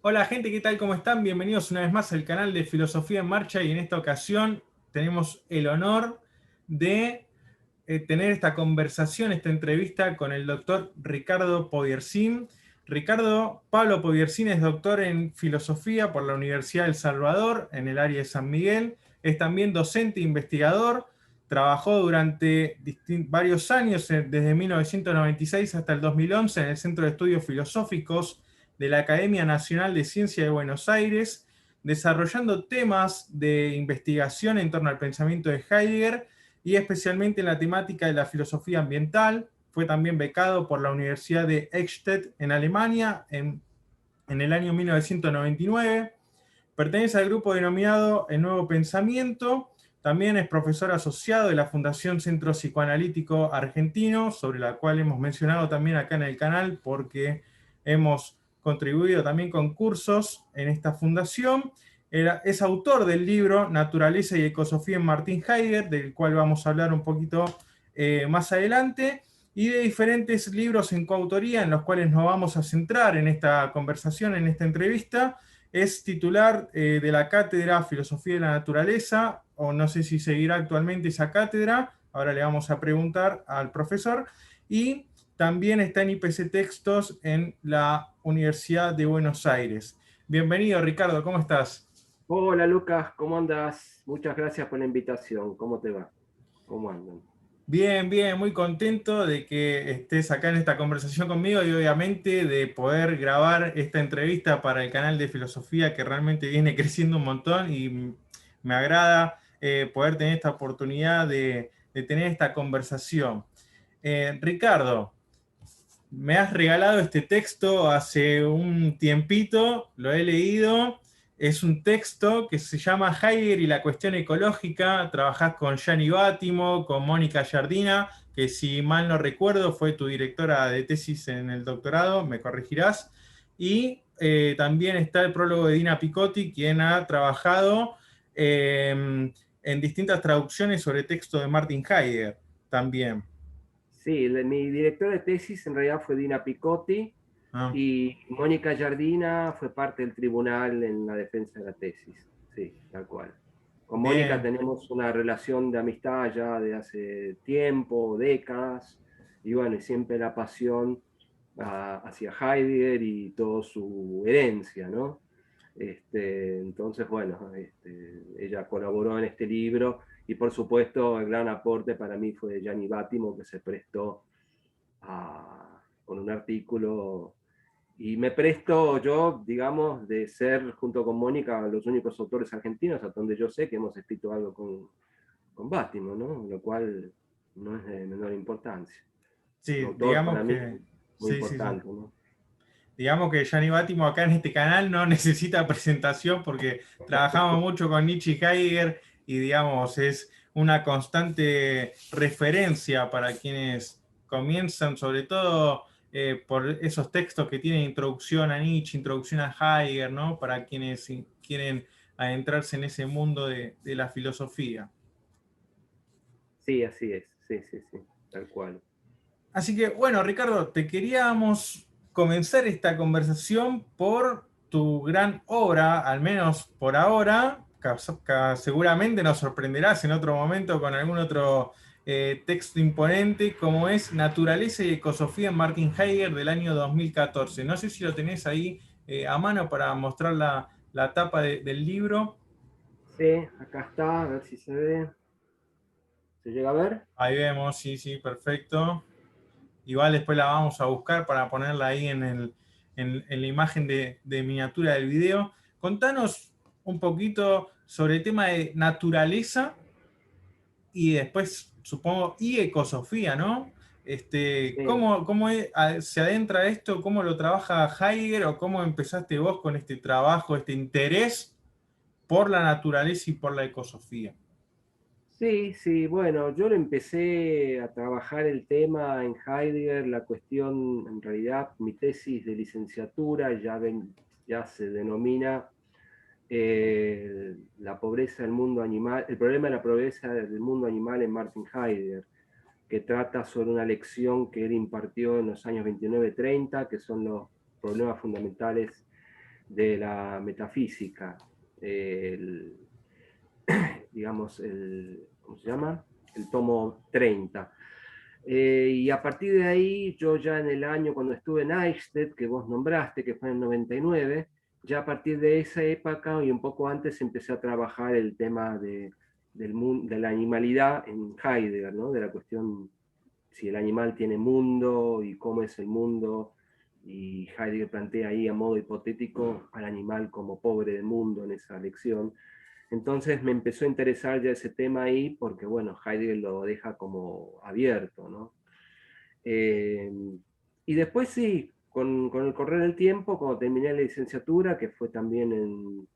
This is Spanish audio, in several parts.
Hola gente, ¿qué tal? ¿Cómo están? Bienvenidos una vez más al canal de Filosofía en Marcha y en esta ocasión tenemos el honor de tener esta conversación, esta entrevista con el doctor Ricardo Poiersin. Pablo Poiersin es doctor en Filosofía por la Universidad del Salvador en el área de San Miguel. Es también docente e investigador. Trabajó durante varios años, desde 1996 hasta el 2011, en el Centro de Estudios Filosóficos de la Academia Nacional de Ciencia de Buenos Aires, desarrollando temas de investigación en torno al pensamiento de Heidegger y especialmente en la temática de la filosofía ambiental. Fue también becado por la Universidad de Eichstätt en Alemania en el año 1999. Pertenece al grupo denominado El Nuevo Pensamiento. También es profesor asociado de la Fundación Centro Psicoanalítico Argentino, sobre la cual hemos mencionado también acá en el canal porque hemos contribuido también con cursos en esta fundación. Es autor del libro Naturaleza y Ecosofía en Martin Heidegger, del cual vamos a hablar un poquito más adelante, y de diferentes libros en coautoría en los cuales nos vamos a centrar en esta conversación, en esta entrevista. Es titular de la cátedra Filosofía de la Naturaleza, o no sé si seguirá actualmente esa cátedra, ahora le vamos a preguntar al profesor, y también está en IPC Textos en la Universidad de Buenos Aires. Bienvenido, Ricardo, ¿cómo estás? Hola Lucas, ¿cómo andas? Muchas gracias por la invitación. ¿Cómo te va? ¿Cómo andan? Bien, bien, muy contento de que estés acá en esta conversación conmigo y obviamente de poder grabar esta entrevista para el canal de filosofía que realmente viene creciendo un montón y me agrada poder tener esta oportunidad de tener esta conversación. Ricardo, me has regalado este texto hace un tiempito, lo he leído. Es un texto que se llama Heidegger y la cuestión ecológica. Trabajás con Gianni Bátimo, con Mónica Giardina, que si mal no recuerdo fue tu directora de tesis en el doctorado, me corregirás. Y también está el prólogo de Dina Picotti, quien ha trabajado en distintas traducciones sobre texto de Martin Heidegger también. Sí, mi directora de tesis en realidad fue Dina Picotti Ah, y Mónica Giardina fue parte del tribunal en la defensa de la tesis. Sí, tal cual. Con Mónica bien. tenemos una relación de amistad ya de hace tiempo, décadas, y bueno, y siempre la pasión hacia Heidegger y toda su herencia, ¿no? Entonces, bueno, ella colaboró en este libro y por supuesto el gran aporte para mí fue de Gianni Bátimo, que se prestó con un artículo y me presto yo, digamos, de ser junto con Mónica los únicos autores argentinos, hasta donde yo sé que hemos escrito algo con Bátimo, ¿no? Lo cual no es de menor importancia. Un Sí, autor digamos para mí que, muy sí, sí, sí. importante, ¿no? Digamos que Gianni Bátimo acá en este canal no necesita presentación porque trabajamos mucho con Nietzsche y Heidegger y digamos es una constante referencia para quienes comienzan, sobre todo por esos textos que tienen introducción a Nietzsche, introducción a Heidegger, ¿no? Para quienes quieren adentrarse en ese mundo de la filosofía. Sí, así es, sí, sí, sí, tal cual. Así que, bueno, Ricardo, te queríamos comenzar esta conversación por tu gran obra, al menos por ahora. Seguramente nos sorprenderás en otro momento con algún otro texto imponente, como es Naturaleza y Ecosofía en Martin Heidegger del año 2014. No sé si lo tenés ahí a mano para mostrar la tapa del libro. Sí, acá está, a ver si se ve. ¿Se llega a ver? Ahí vemos, sí, sí, perfecto. Igual después la vamos a buscar para ponerla ahí en la imagen de miniatura del video. Contanos un poquito sobre el tema de naturaleza y después, supongo, y ecosofía, ¿no? Sí. ¿Cómo se adentra esto? ¿Cómo lo trabaja Heidegger o cómo empezaste vos con este trabajo, este interés por la naturaleza y por la ecosofía? Sí, sí, bueno, yo lo empecé a trabajar el tema en Heidegger, la cuestión, en realidad, mi tesis de licenciatura ya se denomina la pobreza del mundo animal, el problema de la pobreza del mundo animal en Martin Heidegger, que trata sobre una lección que él impartió en los años 29-30, que son los problemas fundamentales de la metafísica, digamos, ¿cómo se llama? El tomo 30. Y a partir de ahí, yo ya en el año cuando estuve en Eichstätt, que vos nombraste, que fue en el 99, ya a partir de esa época y un poco antes empecé a trabajar el tema de la animalidad en Heidegger, ¿no? De la cuestión si el animal tiene mundo y cómo es el mundo. Y Heidegger plantea ahí a modo hipotético al animal como pobre de mundo en esa lección. Entonces me empezó a interesar ya ese tema ahí porque, bueno, Heidegger lo deja como abierto, ¿no? Eh, y después sí, con el correr del tiempo, cuando terminé la licenciatura, que fue también en,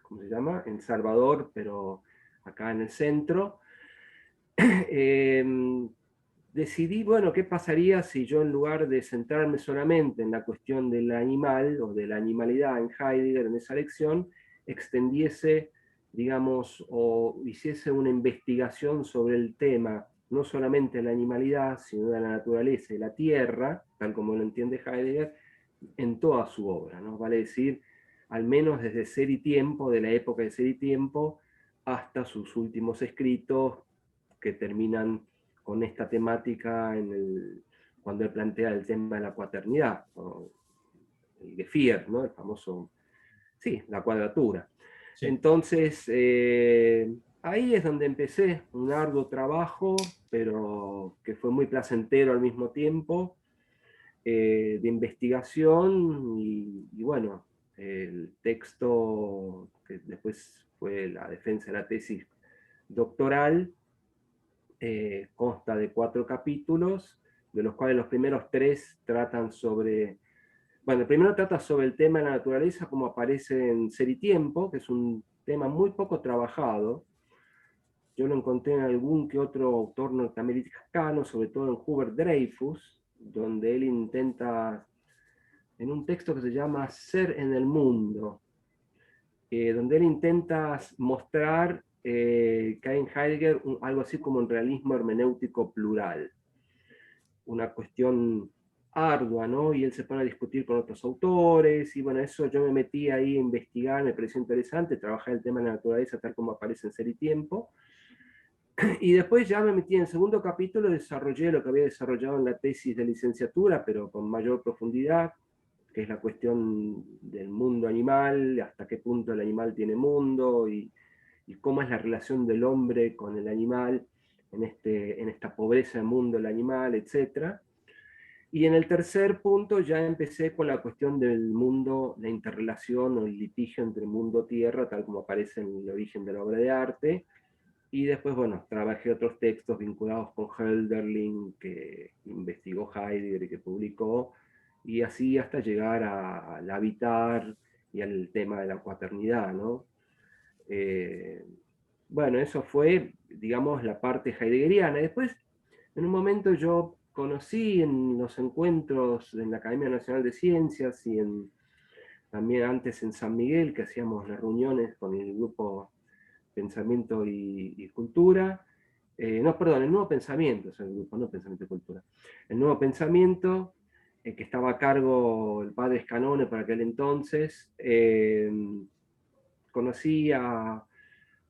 ¿cómo se llama? En Salvador, pero acá en el centro, eh, decidí, bueno, ¿qué pasaría si yo en lugar de centrarme solamente en la cuestión del animal o de la animalidad en Heidegger, en esa lección, extendiese, digamos, o hiciese una investigación sobre el tema, no solamente de la animalidad, sino de la naturaleza y la tierra, tal como lo entiende Heidegger, en toda su obra, ¿no? Vale decir, al menos desde Ser y Tiempo, de la época de Ser y Tiempo, hasta sus últimos escritos que terminan con esta temática cuando él plantea el tema de la cuaternidad, o el Gefier, ¿no? El famoso, sí, la cuadratura. Sí. Entonces, ahí es donde empecé un arduo trabajo, pero que fue muy placentero al mismo tiempo, de investigación y bueno, el texto que después fue la defensa de la tesis doctoral, consta de 4 capítulos, de los cuales los primeros 3 tratan sobre, bueno, el primero trata sobre el tema de la naturaleza como aparece en Ser y Tiempo, que es un tema muy poco trabajado. Yo lo encontré en algún que otro autor norteamericano, sobre todo en Hubert Dreyfus, donde él intenta, en un texto que se llama Ser en el Mundo, donde él intenta mostrar que hay en Heidegger algo así como un realismo hermenéutico plural, una cuestión ardua, ¿no? Y él se pone a discutir con otros autores, y bueno, eso yo me metí ahí a investigar, me pareció interesante, trabajar el tema de la naturaleza tal como aparece en Ser y Tiempo, y después ya me metí en el segundo capítulo, desarrollé lo que había desarrollado en la tesis de licenciatura, pero con mayor profundidad, que es la cuestión del mundo animal, hasta qué punto el animal tiene mundo, y cómo es la relación del hombre con el animal en esta pobreza del mundo del animal, etc. Y en el tercer punto ya empecé con la cuestión del mundo, la interrelación o el litigio entre mundo-tierra, tal como aparece en el origen de la obra de arte. Y después, bueno, trabajé otros textos vinculados con Hölderlin, que investigó Heidegger y que publicó, y así hasta llegar al habitar y al tema de la cuaternidad, ¿no? Eh, bueno, eso fue, digamos, la parte heideggeriana. Después, en un momento yo conocí en los encuentros en la Academia Nacional de Ciencias y también antes en San Miguel, que hacíamos las reuniones con el grupo Pensamiento y Cultura. No, perdón, el Nuevo Pensamiento es el grupo, no Pensamiento y Cultura. El Nuevo Pensamiento, que estaba a cargo el padre Scanone para aquel entonces. Conocí a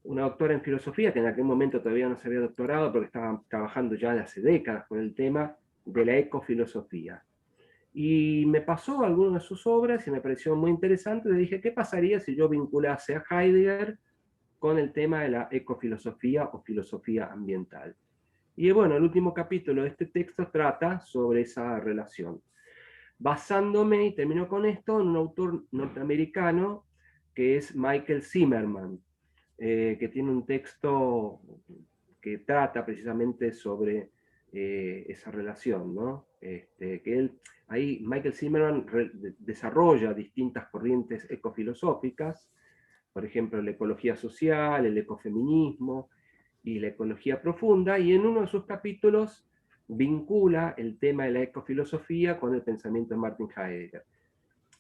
una doctora en filosofía, que en aquel momento todavía no se había doctorado, porque estaba trabajando ya de hace décadas con el tema de la ecofilosofía. Y me pasó algunas de sus obras y me pareció muy interesante. Le dije, ¿qué pasaría si yo vinculase a Heidegger con el tema de la ecofilosofía o filosofía ambiental? Y bueno, el último capítulo de este texto trata sobre esa relación, basándome, y termino con esto, en un autor norteamericano que es Michael Zimmerman, que tiene un texto que trata precisamente sobre esa relación, ¿no? Ahí Michael Zimmerman desarrolla distintas corrientes ecofilosóficas, por ejemplo, la ecología social, el ecofeminismo y la ecología profunda, y en uno de sus capítulos vincula el tema de la ecofilosofía con el pensamiento de Martin Heidegger.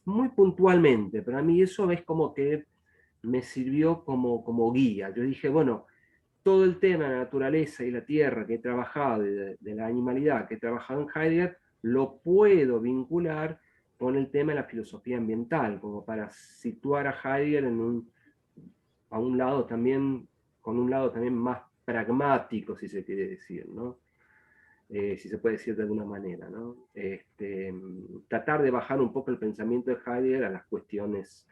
Muy puntualmente, pero a mí eso es como que me sirvió como guía. Yo dije, bueno, todo el tema de la naturaleza y la tierra que he trabajado, de la animalidad que he trabajado en Heidegger, lo puedo vincular pone el tema de la filosofía ambiental, como para situar a Heidegger a un lado también, con un lado también más pragmático, si se quiere decir, ¿no? Si se puede decir de alguna manera, ¿no? Tratar de bajar un poco el pensamiento de Heidegger a las cuestiones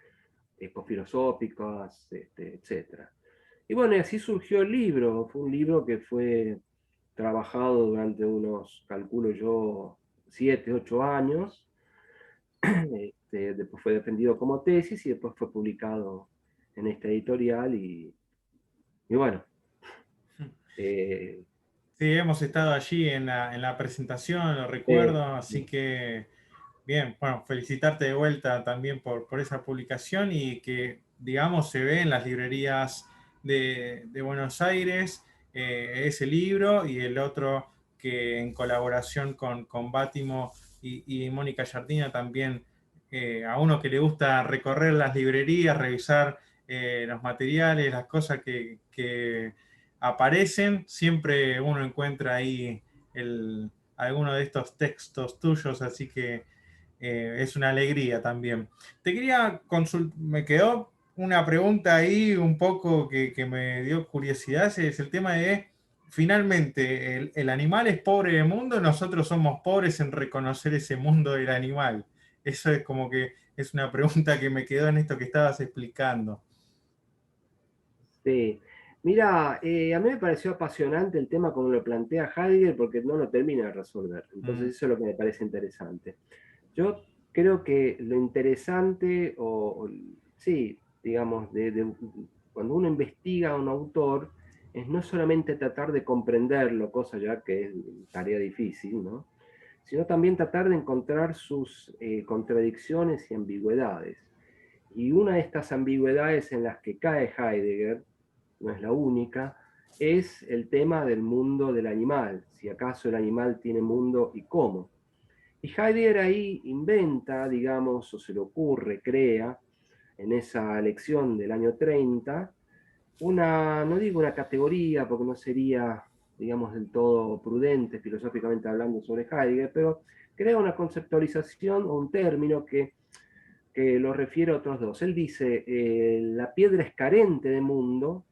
filosóficas, etc. Y bueno, y así surgió el libro. Fue un libro que fue trabajado durante unos, calculo yo, 7, 8 años. Después fue defendido como tesis y después fue publicado en esta editorial y bueno. eh, Sí, hemos estado allí en la presentación, lo eh, recuerdo, así que bien, bueno, felicitarte de vuelta también por esa publicación y que, digamos, se ve en las librerías de Buenos Aires ese libro y el otro que en colaboración con Bátimo y Mónica Yardina también, a uno que le gusta recorrer las librerías, revisar los materiales, las cosas que aparecen, siempre uno encuentra ahí alguno de estos textos tuyos, así que es una alegría también. Te quería consultar, me quedó una pregunta ahí un poco que me dio curiosidad, es el tema de, finalmente, el animal es pobre del mundo, nosotros somos pobres en reconocer ese mundo del animal. Eso es como que es una pregunta que me quedó en esto que estabas explicando. sí. Mira, a mí me pareció apasionante el tema como lo plantea Heidegger porque no lo termina de resolver. Mm, Entonces eso es lo que me parece interesante. Yo creo que lo interesante, sí, digamos, cuando uno investiga a un autor, es no solamente tratar de comprenderlo, cosa ya que es tarea difícil, ¿no? Sino también tratar de encontrar sus contradicciones y ambigüedades. Y una de estas ambigüedades en las que cae Heidegger, no es la única, es el tema del mundo del animal, si acaso el animal tiene mundo y cómo. Y Heidegger ahí inventa, digamos, o se le ocurre, crea, en esa lección del año 30, no digo una categoría, porque no sería, digamos, del todo prudente filosóficamente hablando sobre Heidegger, pero crea una conceptualización o un término que lo refiere a otros dos. Él dice, la piedra es carente de mundo,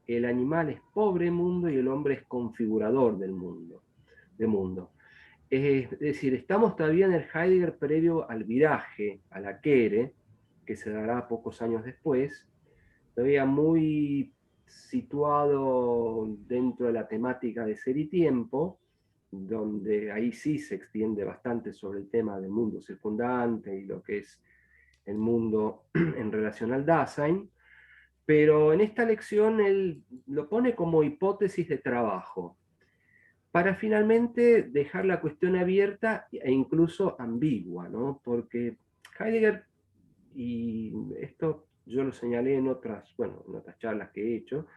el animal es pobre mundo y el hombre es configurador del mundo. De mundo. Es decir, estamos todavía en el Heidegger previo al viraje, a la Quere, que se dará pocos años después, todavía muy situado dentro de la temática de ser y tiempo, donde ahí sí se extiende bastante sobre el tema del mundo circundante y lo que es el mundo en relación al Dasein, pero en esta lección él lo pone como hipótesis de trabajo, para finalmente dejar la cuestión abierta e incluso ambigua, ¿no? Porque Heidegger, y esto yo lo señalé en otras, bueno, en otras charlas que he hecho,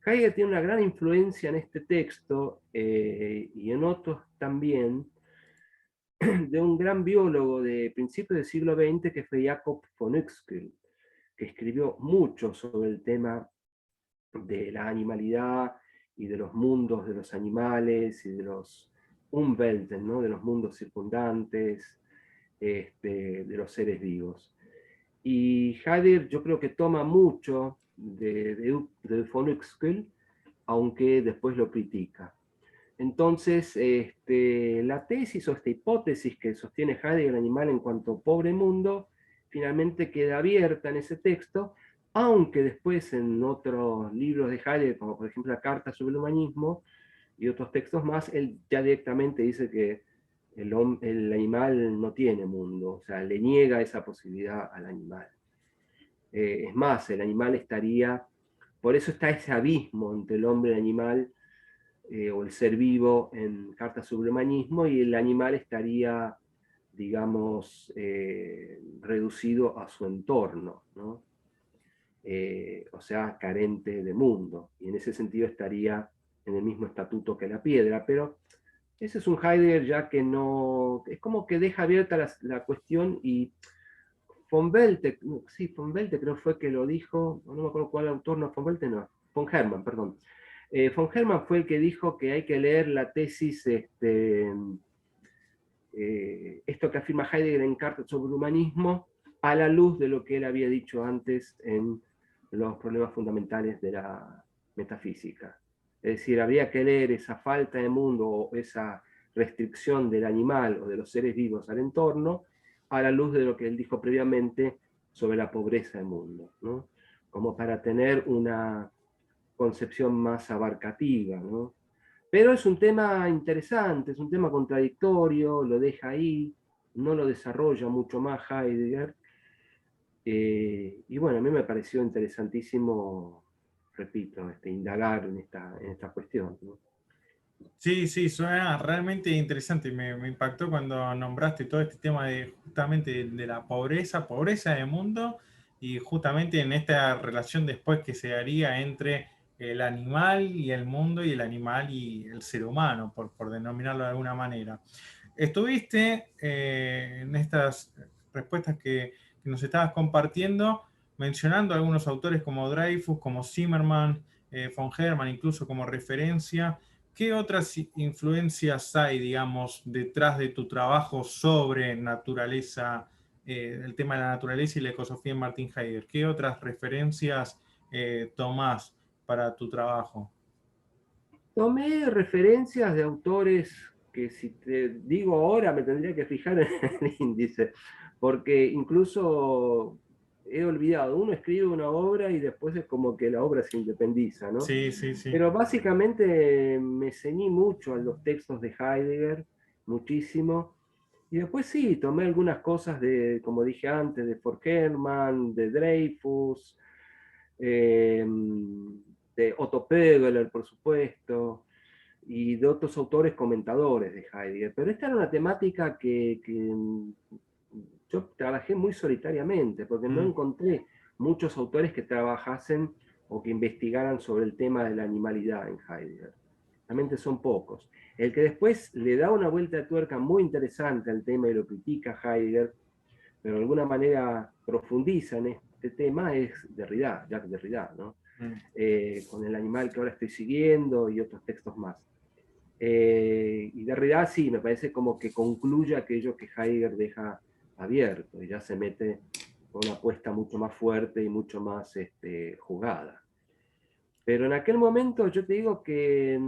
Heidegger tiene una gran influencia en este texto y en otros también, de un gran biólogo de principios del siglo XX que fue Jakob von Uexküll, que escribió mucho sobre el tema de la animalidad y de los mundos de los animales y de los Umwelten, ¿no? De los mundos circundantes, de los seres vivos. Y Heidegger yo creo que toma mucho de von Uexküll, aunque después lo critica. Entonces, la tesis o esta hipótesis que sostiene Heidegger el animal en cuanto pobre mundo, finalmente queda abierta en ese texto, aunque después en otros libros de Heidegger, como por ejemplo la Carta sobre el Humanismo y otros textos más, él ya directamente dice que el animal no tiene mundo, o sea, le niega esa posibilidad al animal. Es más, el animal estaría, por eso está ese abismo entre el hombre y el animal, o el ser vivo en Carta sobre el Humanismo, y el animal estaría, digamos, reducido a su entorno, ¿no? O sea, carente de mundo, y en ese sentido estaría en el mismo estatuto que la piedra, pero ese es un Heidegger ya que no, es como que deja abierta la cuestión y von Velte, sí, von Velte creo fue que lo dijo, no me acuerdo cuál autor, no, von Velte no, von Hermann, perdón. Von Hermann fue el que dijo que hay que leer la tesis esto que afirma Heidegger en Carta sobre el humanismo, a la luz de lo que él había dicho antes en los problemas fundamentales de la metafísica. Es decir, habría que leer esa falta de mundo o esa restricción del animal o de los seres vivos al entorno a la luz de lo que él dijo previamente sobre la pobreza del mundo, ¿no? Como para tener una concepción más abarcativa, ¿no? Pero es un tema interesante, es un tema contradictorio, lo deja ahí, no lo desarrolla mucho más Heidegger. Y bueno, a mí me pareció interesantísimo, repito, indagar en esta cuestión, ¿no? Sí, sí, suena realmente interesante. Me impactó cuando nombraste todo este tema de justamente de la pobreza, pobreza del mundo, y justamente en esta relación después que se haría entre el animal y el mundo y el animal y el ser humano, por denominarlo de alguna manera. Estuviste en estas respuestas que nos estabas compartiendo, mencionando algunos autores como Dreyfus, como Zimmermann, von Hermann, incluso como referencia. ¿Qué otras influencias hay, digamos, detrás de tu trabajo sobre naturaleza, el tema de la naturaleza y la ecosofía en Martin Heidegger? ¿Qué otras referencias tomás para tu trabajo? Tomé referencias de autores que si te digo ahora me tendría que fijar en el índice, porque incluso he olvidado, uno escribe una obra y después es como que la obra se independiza, ¿no? Sí, sí, sí. Pero básicamente me ceñí mucho a los textos de Heidegger, muchísimo, y después sí, tomé algunas cosas de, como dije antes, de Forkherman, de Dreyfus, eh, de Otto Pögeler, por supuesto, y de otros autores comentadores de Heidegger. Pero esta era una temática que yo trabajé muy solitariamente, porque no Mm. encontré muchos autores que trabajasen o que investigaran sobre el tema de la animalidad en Heidegger. Realmente son pocos. El que después le da una vuelta de tuerca muy interesante al tema y lo critica Heidegger, pero de alguna manera profundiza en este tema, es Derrida, Jacques Derrida, ¿no? Mm. Con el animal que ahora estoy siguiendo y otros textos más. Y Derrida sí, me parece como que concluye aquello que Heidegger deja abierto y ya se mete con una apuesta mucho más fuerte y mucho más jugada. Pero en aquel momento yo te digo que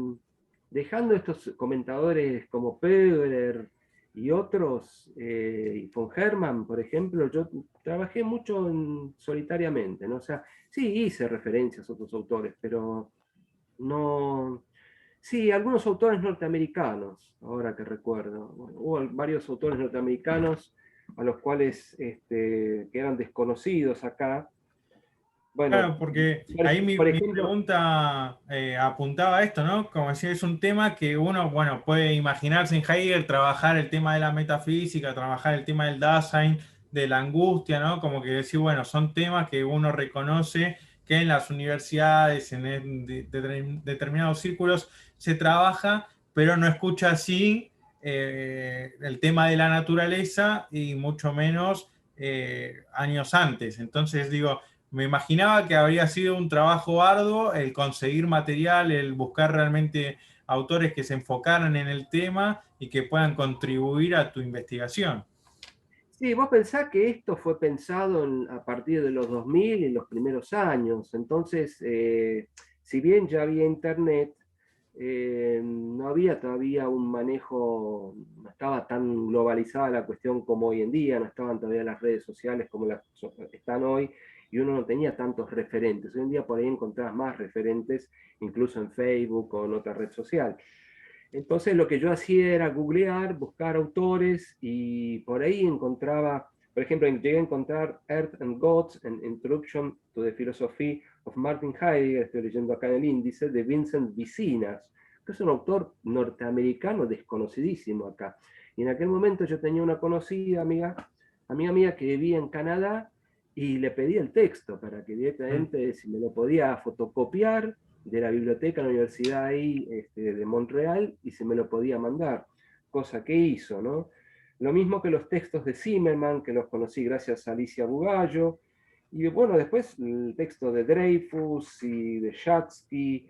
dejando estos comentadores como Pögeler y otros, y von Hermann, por ejemplo, yo trabajé mucho solitariamente, ¿no? O sea, sí hice referencias a otros autores, pero no... Sí, algunos autores norteamericanos, ahora que recuerdo. Bueno, hubo varios autores norteamericanos a los cuales que eran desconocidos acá. Bueno, Claro, porque ahí por mi ejemplo, pregunta apuntaba a esto, ¿no? Como decía, es un tema que uno, bueno, puede imaginarse en Heidegger trabajar el tema de la metafísica, trabajar el tema del Dasein, de la angustia, ¿no? Como que decir, bueno, son temas que uno reconoce que en las universidades, en determinados círculos se trabaja, pero no escucha así el tema de la naturaleza y mucho menos años antes. Entonces, digo, me imaginaba que habría sido un trabajo arduo el conseguir material, el buscar realmente autores que se enfocaran en el tema y que puedan contribuir a tu investigación. sí, vos pensás que esto fue pensado a partir de los 2000 y los primeros años. Entonces, si bien ya había internet, no había todavía un manejo, no estaba tan globalizada la cuestión como hoy en día, no estaban todavía las redes sociales como las están hoy, y uno no tenía tantos referentes. Hoy en día por ahí encontrás más referentes, incluso en Facebook o en otra red social. Entonces lo que yo hacía era googlear, buscar autores y por ahí encontraba, por ejemplo, llegué a encontrar Earth and Gods, an Introduction to the Philosophy of Martin Heidegger, estoy leyendo acá en el índice, de Vincent Vicinas, que es un autor norteamericano desconocidísimo acá. Y en aquel momento yo tenía una conocida amiga mía que vivía en Canadá y le pedí el texto para que Mm. directamente, si me lo podía fotocopiar de la biblioteca de la Universidad ahí, de Montreal, y se me lo podía mandar, cosa que hizo, ¿no? Lo mismo que los textos de Zimmermann, que los conocí gracias a Alicia Bugallo, y bueno, después el texto de Dreyfus y de Shatsky,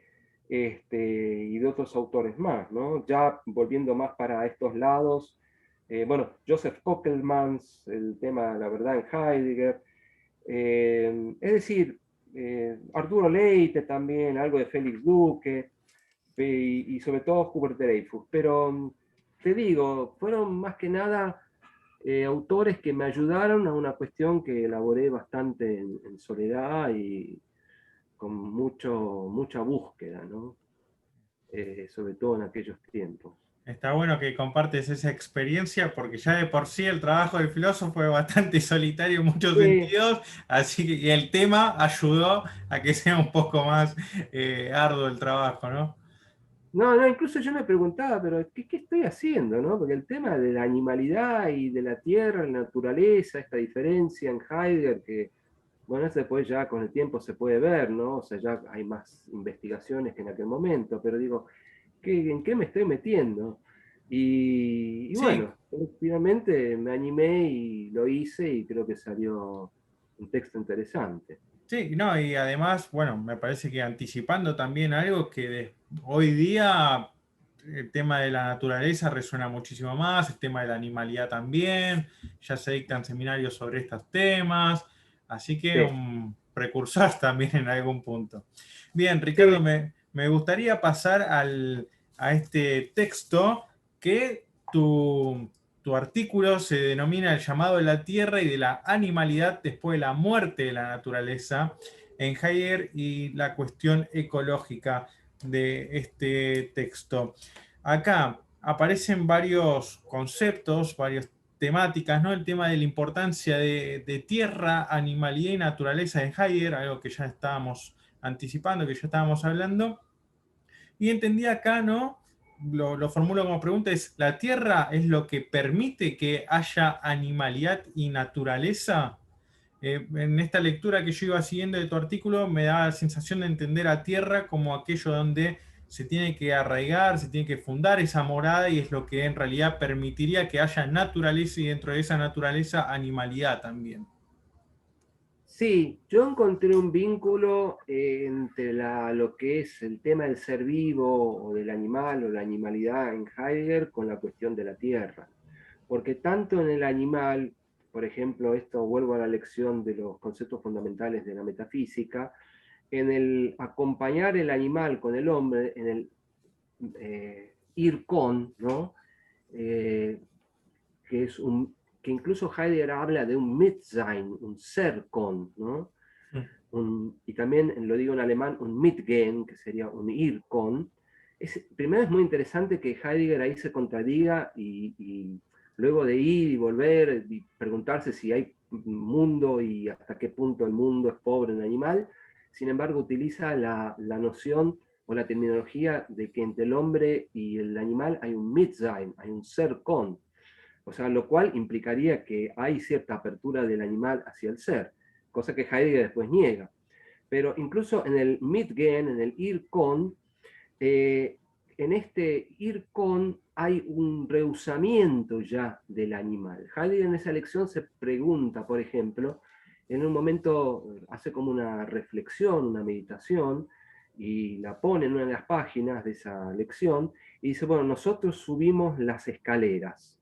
y de otros autores más, ¿no? Ya volviendo más para estos lados, bueno, Joseph Koppelmans, el tema de la verdad en Heidegger, es decir, Arturo Leite también, algo de Félix Duque, y sobre todo Hubert Dreyfus. Pero te digo, fueron más que nada autores que me ayudaron a una cuestión que elaboré bastante en soledad y con mucha búsqueda, ¿no? Sobre todo en aquellos tiempos. Está bueno que compartes esa experiencia porque ya de por sí el trabajo del filósofo es bastante solitario en muchos Sí, sentidos, así que y el tema ayudó a que sea un poco más arduo el trabajo, ¿no? no, no, incluso yo me preguntaba, pero ¿qué estoy haciendo, no? Porque el tema de la animalidad y de la tierra, la naturaleza, esta diferencia en Heidegger, que, bueno, eso después ya con el tiempo se puede ver, ¿no? O sea, ya hay más investigaciones que en aquel momento, pero digo, ¿en qué me estoy metiendo? Y Sí, bueno, finalmente me animé y lo hice y creo que salió un texto interesante. sí, no, y además, bueno, me parece que anticipando también algo hoy día el tema de la naturaleza resuena muchísimo más, el tema de la animalidad también, ya se dictan seminarios sobre estos temas, así que Sí, un precursor también en algún punto. Bien, Ricardo, sí, me gustaría pasar a este texto que tu artículo se denomina El llamado de la tierra y de la animalidad después de la muerte de la naturaleza en Heidegger y la cuestión ecológica de este texto. Acá aparecen varios conceptos, varias temáticas, ¿no? El tema de la importancia de tierra, animalidad y naturaleza en Heidegger, algo que ya estábamos anticipando, que ya estábamos hablando. Y entendí acá, ¿no? Lo formulo como pregunta, es, ¿la Tierra es lo que permite que haya animalidad y naturaleza? En esta lectura que yo iba siguiendo de tu artículo, me da la sensación de entender a Tierra como aquello donde se tiene que arraigar, se tiene que fundar esa morada y es lo que en realidad permitiría que haya naturaleza y dentro de esa naturaleza animalidad también. sí, yo encontré un vínculo entre lo que es el tema del ser vivo o del animal o la animalidad en Heidegger con la cuestión de la tierra. Porque tanto en el animal, por ejemplo, esto vuelvo a la lección de los conceptos fundamentales de la metafísica, en el acompañar el animal con el hombre, en el ir con, ¿no? Eh, que es que incluso Heidegger habla de un Mitsein, un ser con, ¿no? Y también lo digo en alemán, un Mitgehen, que sería un ir con. Primero es muy interesante que Heidegger ahí se contradiga y luego de ir y volver y preguntarse si hay mundo y hasta qué punto el mundo es pobre en animal, sin embargo utiliza la noción o la terminología de que entre el hombre y el animal hay un Mitsein, hay un ser con. O sea, lo cual implicaría que hay cierta apertura del animal hacia el ser, cosa que Heidegger después niega. Pero incluso en el Mitgehen, en el ir con, eh, en este ir con hay un rehusamiento ya del animal. Heidegger en esa lección se pregunta, por ejemplo, en un momento hace como una reflexión, una meditación, y la pone en una de las páginas de esa lección, y dice, bueno, nosotros subimos las escaleras.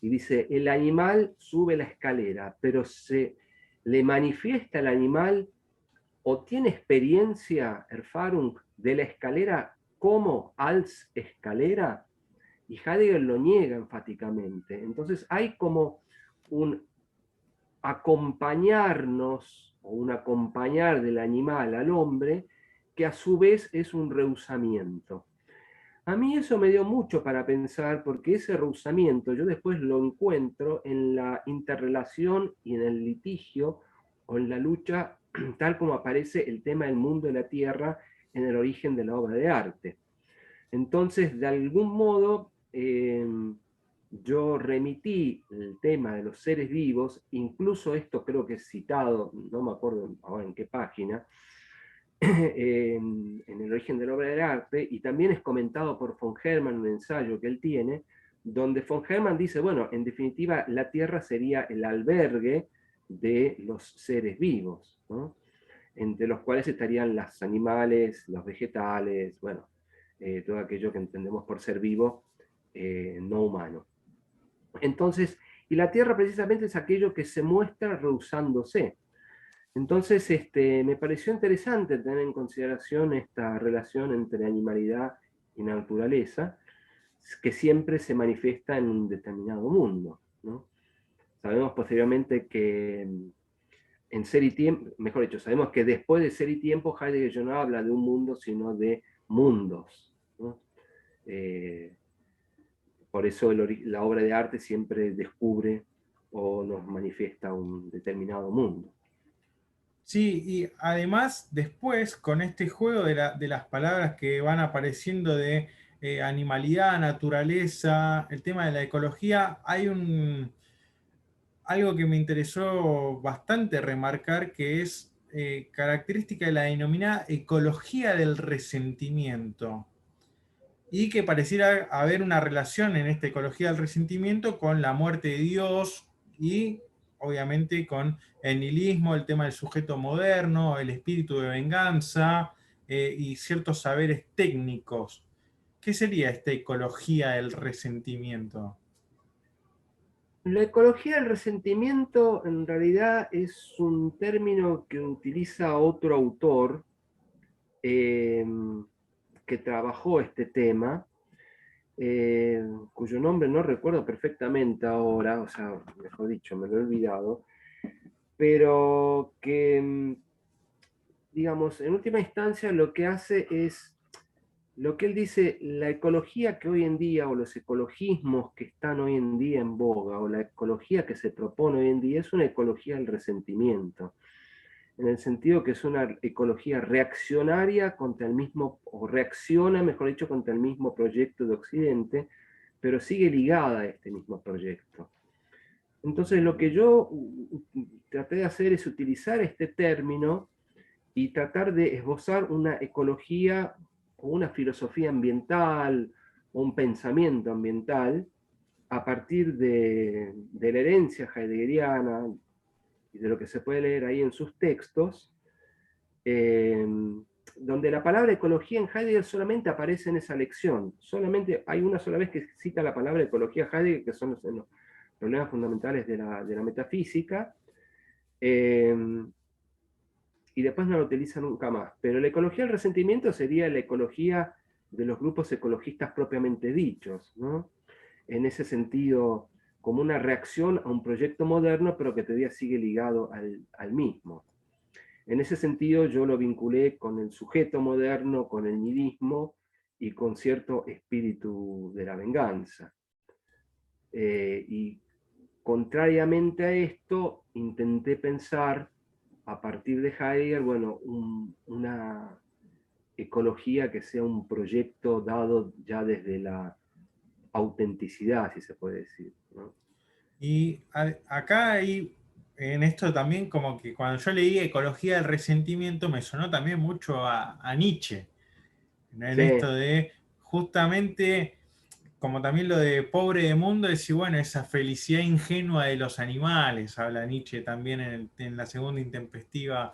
Y dice, el animal sube la escalera, pero se le manifiesta al animal o tiene experiencia, Erfahrung, de la escalera como als escalera, y Heidegger lo niega enfáticamente. Entonces hay como un acompañarnos o un acompañar del animal al hombre que a su vez es un rehusamiento. A mí eso me dio mucho para pensar porque ese rehusamiento yo después lo encuentro en la interrelación y en el litigio o en la lucha tal como aparece el tema del mundo y la tierra en el origen de la obra de arte. Entonces, de algún modo, yo remití el tema de los seres vivos, incluso esto creo que es citado, no me acuerdo ahora en qué página, en el origen de la obra del arte, y también es comentado por von Hermann, un ensayo que él tiene, donde von Hermann dice, bueno, en definitiva, la Tierra sería el albergue de los seres vivos, ¿no? Entre los cuales estarían los animales, los vegetales, bueno, todo aquello que entendemos por ser vivo no humano. Entonces, y la Tierra precisamente es aquello que se muestra rehusándose. Entonces, me pareció interesante tener en consideración esta relación entre animalidad y naturaleza, que siempre se manifiesta en un determinado mundo, ¿no? Sabemos posteriormente que en Ser y Tiempo, mejor dicho, sabemos que después de Ser y Tiempo, Heidegger ya no habla de un mundo, sino de mundos, ¿no? Eh, por eso la obra de arte siempre descubre o nos manifiesta un determinado mundo. Sí, y además después con este juego de las palabras que van apareciendo de animalidad, naturaleza, el tema de la ecología, hay algo que me interesó bastante remarcar que es característica de la denominada ecología del resentimiento y que pareciera haber una relación en esta ecología del resentimiento con la muerte de Dios y obviamente con el nihilismo, el tema del sujeto moderno, el espíritu de venganza y ciertos saberes técnicos. ¿Qué sería esta ecología del resentimiento? La ecología del resentimiento en realidad es un término que utiliza otro autor eh, que trabajó este tema, cuyo nombre no recuerdo perfectamente ahora, o sea, mejor dicho, me lo he olvidado, pero que, digamos, en última instancia lo que hace es, lo que él dice, la ecología que hoy en día, o los ecologismos que están hoy en día en boga, o la ecología que se propone hoy en día, es una ecología del resentimiento, en el sentido que es una ecología reaccionaria contra el mismo, o reacciona, mejor dicho, contra el mismo proyecto de Occidente, pero sigue ligada a este mismo proyecto. Entonces lo que yo traté de hacer es utilizar este término y tratar de esbozar una ecología o una filosofía ambiental o un pensamiento ambiental a partir de la herencia heideggeriana y de lo que se puede leer ahí en sus textos, eh, donde la palabra ecología en Heidegger solamente aparece en esa lección. Solamente hay una sola vez que cita la palabra ecología Heidegger, que son los problemas fundamentales de la metafísica, eh, y después no lo utiliza nunca más. Pero la ecología del resentimiento sería la ecología de los grupos ecologistas propiamente dichos, ¿no? En ese sentido, como una reacción a un proyecto moderno, pero que todavía sigue ligado al mismo. En ese sentido, yo lo vinculé con el sujeto moderno, con el nihilismo y con cierto espíritu de la venganza. Y contrariamente a esto, intenté pensar a partir de Heidegger, bueno, una ecología que sea un proyecto dado ya desde la autenticidad, si se puede decir, ¿no? Y acá hay, en esto también, como que cuando yo leí Ecología del Resentimiento, me sonó también mucho a Nietzsche, ¿no? En Sí, esto de justamente, como también lo de pobre de mundo, decir, bueno, esa felicidad ingenua de los animales, habla Nietzsche también en la segunda intempestiva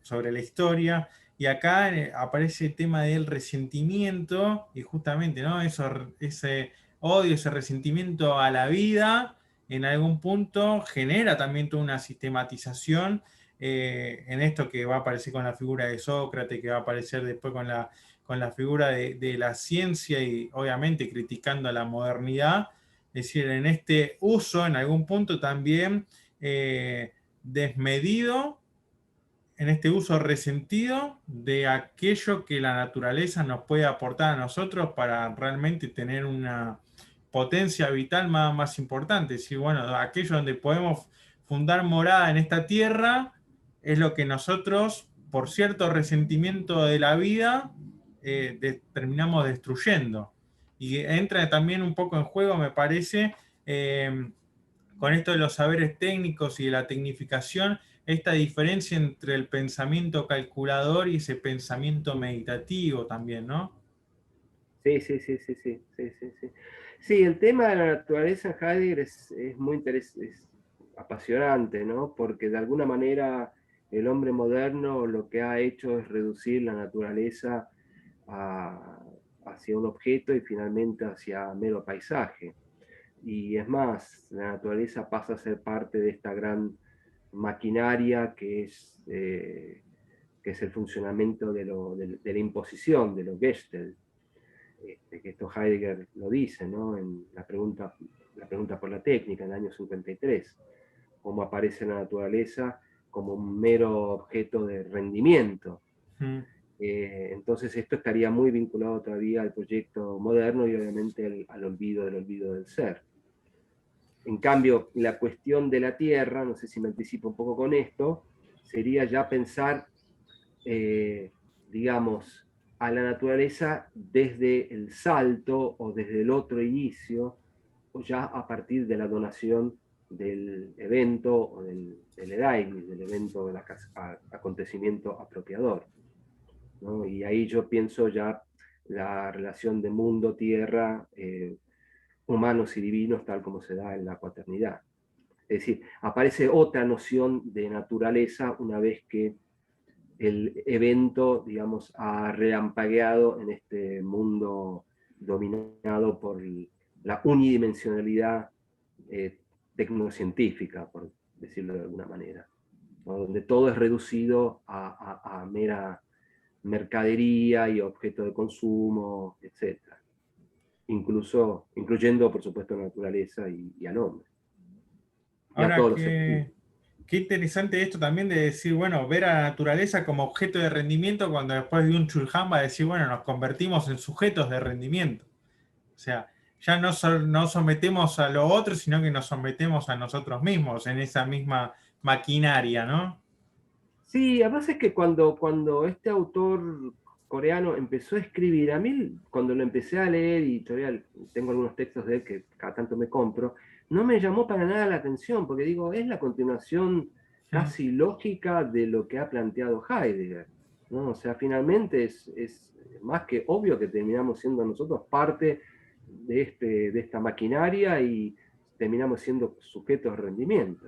sobre la historia. Y acá aparece el tema del resentimiento y justamente, ¿no? Ese odio, ese resentimiento a la vida, en algún punto genera también toda una sistematización en esto que va a aparecer con la figura de Sócrates, que va a aparecer después con la figura de la ciencia y obviamente criticando a la modernidad. Es decir, en este uso, en algún punto también desmedido, en este uso resentido de aquello que la naturaleza nos puede aportar a nosotros para realmente tener una potencia vital más importante. Sí, bueno, aquello donde podemos fundar morada en esta tierra es lo que nosotros, por cierto resentimiento de la vida, terminamos destruyendo. Y entra también un poco en juego, me parece, con esto de los saberes técnicos y de la tecnificación, esta diferencia entre el pensamiento calculador y ese pensamiento meditativo también, ¿no? sí, sí, sí, sí, sí, sí, sí, sí. Sí, el tema de la naturaleza en Heidegger es muy interesante, es apasionante, ¿no? Porque de alguna manera el hombre moderno lo que ha hecho es reducir la naturaleza a- hacia un objeto y finalmente hacia mero paisaje. y es más, la naturaleza pasa a ser parte de esta gran maquinaria que es el funcionamiento de la imposición, de lo Gestalt, que esto Heidegger lo dice, ¿no? En la pregunta por la técnica, en el año 53, cómo aparece la naturaleza como un mero objeto de rendimiento. Mm. Entonces esto estaría muy vinculado todavía al proyecto moderno y obviamente al olvido del ser. En cambio, la cuestión de la Tierra, no sé si me anticipo un poco con esto, sería ya pensar, digamos, a la naturaleza desde el salto o desde el otro inicio, o ya a partir de la donación del evento o del Ereignis, del evento, del acontecimiento apropiador, ¿no? Y ahí yo pienso ya la relación de mundo-tierra, humanos y divinos, tal como se da en la cuaternidad. Es decir, aparece otra noción de naturaleza una vez que el evento, digamos, ha relampagueado en este mundo dominado por la unidimensionalidad tecnocientífica, por decirlo de alguna manera, ¿no? Donde todo es reducido a mera mercadería y objeto de consumo, etc. Incluyendo, por supuesto, la naturaleza y al hombre, y a Ahora, todos los seres vivos. qué interesante esto también de decir, bueno, ver a la naturaleza como objeto de rendimiento cuando después de un Chulhan va a decir, bueno, nos convertimos en sujetos de rendimiento. O sea, ya no sometemos a lo otro, sino que nos sometemos a nosotros mismos en esa misma maquinaria, ¿no? Sí, además es que cuando este autor coreano empezó a escribir, a mí cuando lo empecé a leer, y todavía tengo algunos textos de él que cada tanto me compro, no me llamó para nada la atención, porque digo, es la continuación Mm. casi lógica de lo que ha planteado Heidegger, ¿no? O sea, finalmente es más que obvio que terminamos siendo nosotros parte de esta maquinaria y terminamos siendo sujetos de rendimiento.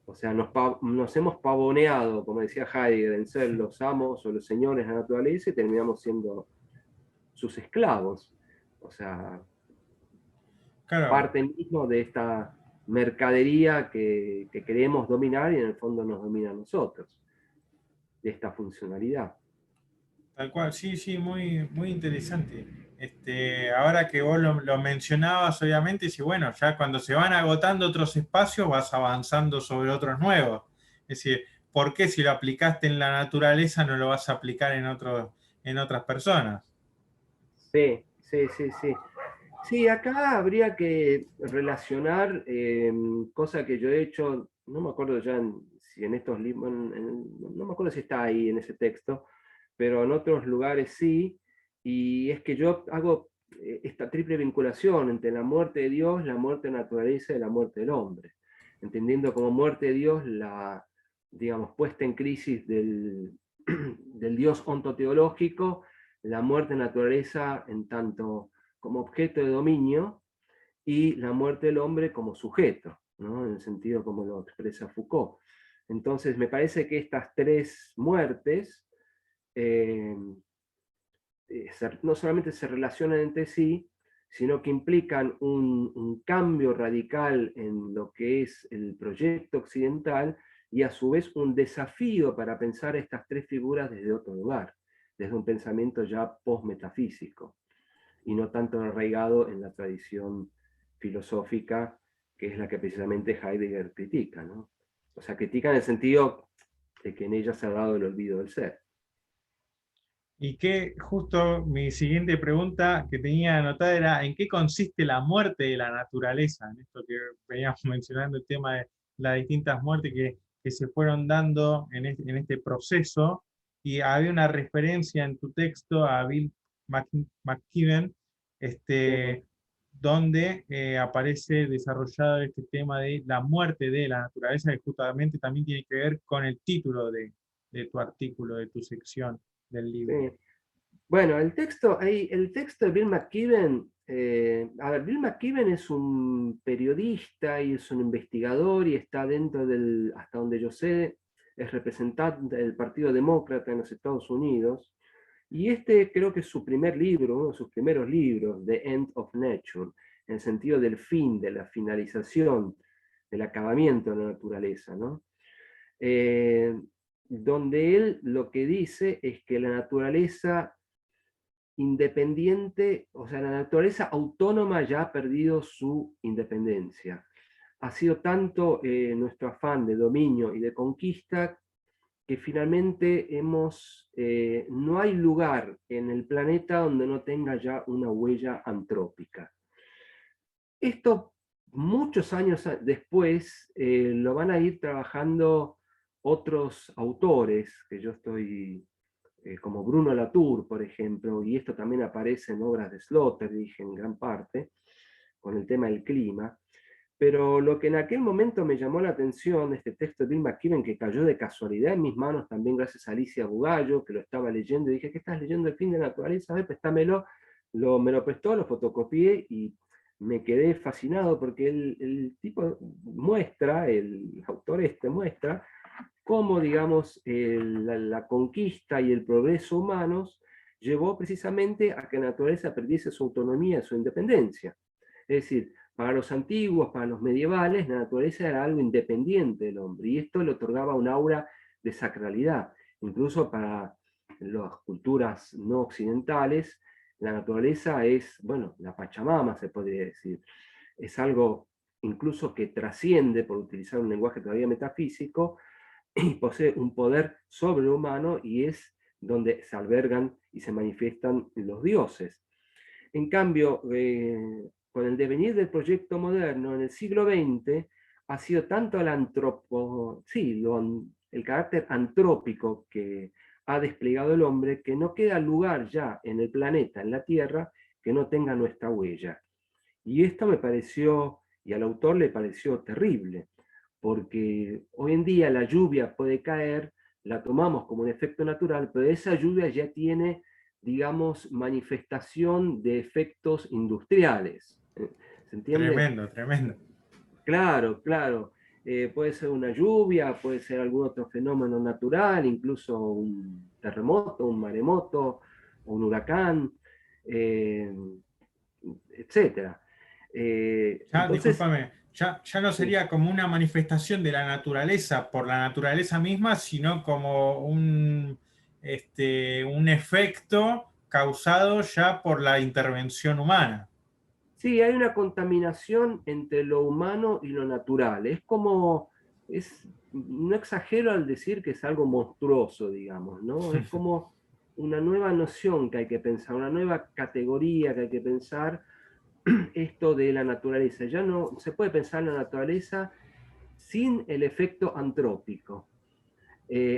O sea, nos hemos pavoneado, como decía Heidegger, en ser los amos o los señores de la naturaleza y terminamos siendo sus esclavos. O sea, Claro, parte mismo de esta mercadería que queremos dominar y en el fondo nos domina a nosotros, de esta funcionalidad. tal cual, sí, sí, muy, muy interesante. Ahora que vos lo mencionabas, obviamente, y bueno, ya cuando se van agotando otros espacios, vas avanzando sobre otros nuevos. Es decir, ¿por qué si lo aplicaste en la naturaleza no lo vas a aplicar en otras personas? Sí, sí, sí, sí. Sí, acá habría que relacionar, cosa que yo he hecho, no me acuerdo ya si en estos libros, no me acuerdo si está ahí en ese texto, pero en otros lugares sí, y es que yo hago esta triple vinculación entre la muerte de Dios, la muerte de la naturaleza y la muerte del hombre, entendiendo como muerte de Dios la, digamos, puesta en crisis del Dios ontoteológico, la muerte de la naturaleza en tanto como objeto de dominio y la muerte del hombre como sujeto, ¿no? En el sentido como lo expresa Foucault. Entonces, me parece que estas tres muertes eh, no solamente se relacionan entre sí, sino que implican un cambio radical en lo que es el proyecto occidental y a su vez un desafío para pensar estas tres figuras desde otro lugar, desde un pensamiento ya post-metafísico y no tanto arraigado en la tradición filosófica, que es la que precisamente Heidegger critica, ¿no? O sea, critica en el sentido de que en ella se ha dado el olvido del ser. Y que justo mi siguiente pregunta que tenía anotada era, ¿en qué consiste la muerte de la naturaleza? En esto que veníamos mencionando, el tema de las distintas muertes que se fueron dando en este proceso. Y había una referencia en tu texto a Bill McKibben, Sí. donde aparece desarrollado este tema de la muerte de la naturaleza, que justamente también tiene que ver con el título de tu artículo, de tu sección del libro. Sí. Bueno, el texto de Bill McKibben, a ver, Bill McKibben es un periodista y es un investigador y está dentro del, hasta donde yo sé, es representante del Partido Demócrata en los Estados Unidos. Y este creo que es su primer libro, uno de sus primeros libros, The End of Nature, en el sentido del fin, de la finalización, del acabamiento de la naturaleza, ¿no? Donde él lo que dice es que la naturaleza independiente, o sea, la naturaleza autónoma ya ha perdido su independencia. Ha sido tanto nuestro afán de dominio y de conquista que finalmente no hay lugar en el planeta donde no tenga ya una huella antrópica. Esto muchos años después lo van a ir trabajando otros autores, que yo estoy, como Bruno Latour, por ejemplo, y esto también aparece en obras de Sloterdijk en gran parte, con el tema del clima. Pero lo que en aquel momento me llamó la atención, este texto de Bill McKibben, que cayó de casualidad en mis manos también gracias a Alicia Bugallo, que lo estaba leyendo, y dije, ¿qué estás leyendo? El fin de la naturaleza, a ver, préstamelo. Me lo prestó, lo fotocopié y me quedé fascinado porque el tipo muestra, el autor muestra cómo, digamos, la conquista y el progreso humanos llevó precisamente a que la naturaleza perdiese su autonomía, su independencia. Es decir, para los antiguos, para los medievales, la naturaleza era algo independiente del hombre, y esto le otorgaba un aura de sacralidad. Incluso para las culturas no occidentales, la naturaleza es, bueno, la Pachamama se podría decir. Es algo incluso que trasciende, por utilizar un lenguaje todavía metafísico, y posee un poder sobrehumano, y es donde se albergan y se manifiestan los dioses. En cambio, con el devenir del proyecto moderno en el siglo XX, ha sido tanto el carácter antrópico que ha desplegado el hombre, que no queda lugar ya en el planeta, en la Tierra, que no tenga nuestra huella. Y esto me pareció, y al autor le pareció terrible, porque hoy en día la lluvia puede caer, la tomamos como un efecto natural, pero esa lluvia ya tiene, digamos, manifestación de efectos industriales. ¿Se entiende? Tremendo, tremendo. Claro, claro. Puede ser una lluvia, puede ser algún otro fenómeno natural, incluso un terremoto, un maremoto, un huracán, eh, etc. Ya, Entonces, discúlpame, ya no sí. sería como una manifestación de la naturaleza por la naturaleza misma, sino como un efecto causado ya por la intervención humana. Sí, hay una contaminación entre lo humano y lo natural. Es como, no exagero al decir que es algo monstruoso, digamos, ¿no? Es como una nueva noción que hay que pensar, una nueva categoría que hay que pensar, esto de la naturaleza. Ya no se puede pensar la naturaleza sin el efecto antrópico.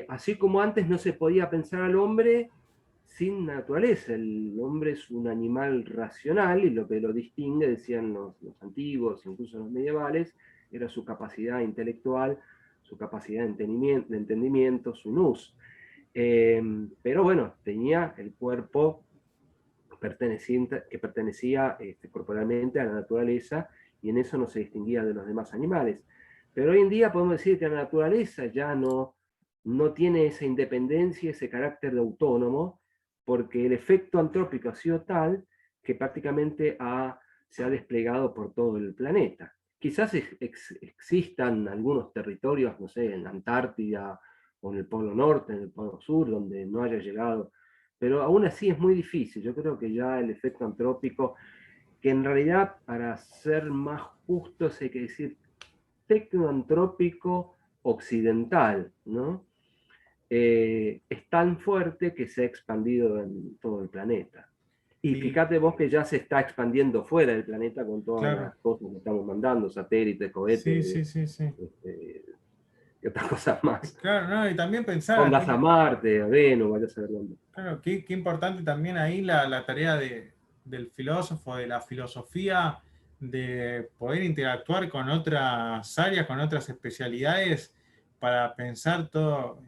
Así como antes no se podía pensar al hombre sin naturaleza. El hombre es un animal racional, y lo que lo distingue, decían los antiguos, incluso los medievales, era su capacidad intelectual, su capacidad de entendimiento, su nous. Pero bueno, tenía el cuerpo que pertenecía corporalmente a la naturaleza, y en eso no se distinguía de los demás animales. Pero hoy en día podemos decir que la naturaleza ya no tiene esa independencia, ese carácter de autónomo, porque el efecto antrópico ha sido tal que prácticamente se ha desplegado por todo el planeta. Quizás existan algunos territorios, no sé, en la Antártida o en el Polo Norte, en el Polo Sur, donde no haya llegado, pero aún así es muy difícil. Yo creo que ya el efecto antrópico, que en realidad, para ser más justos, hay que decir tecnoantrópico occidental, ¿no? Es tan fuerte que se ha expandido en todo el planeta. Y Y fíjate vos que ya se está expandiendo fuera del planeta con todas claro, las cosas que estamos mandando, satélites, sí, cohetes, sí, sí, sí. y otras cosas más. Claro, no, y también pensar, Ondas a Marte, a Venus, vaya a saber dónde. claro, qué importante también ahí la tarea del filósofo, de la filosofía, de poder interactuar con otras áreas, con otras especialidades, para pensar todo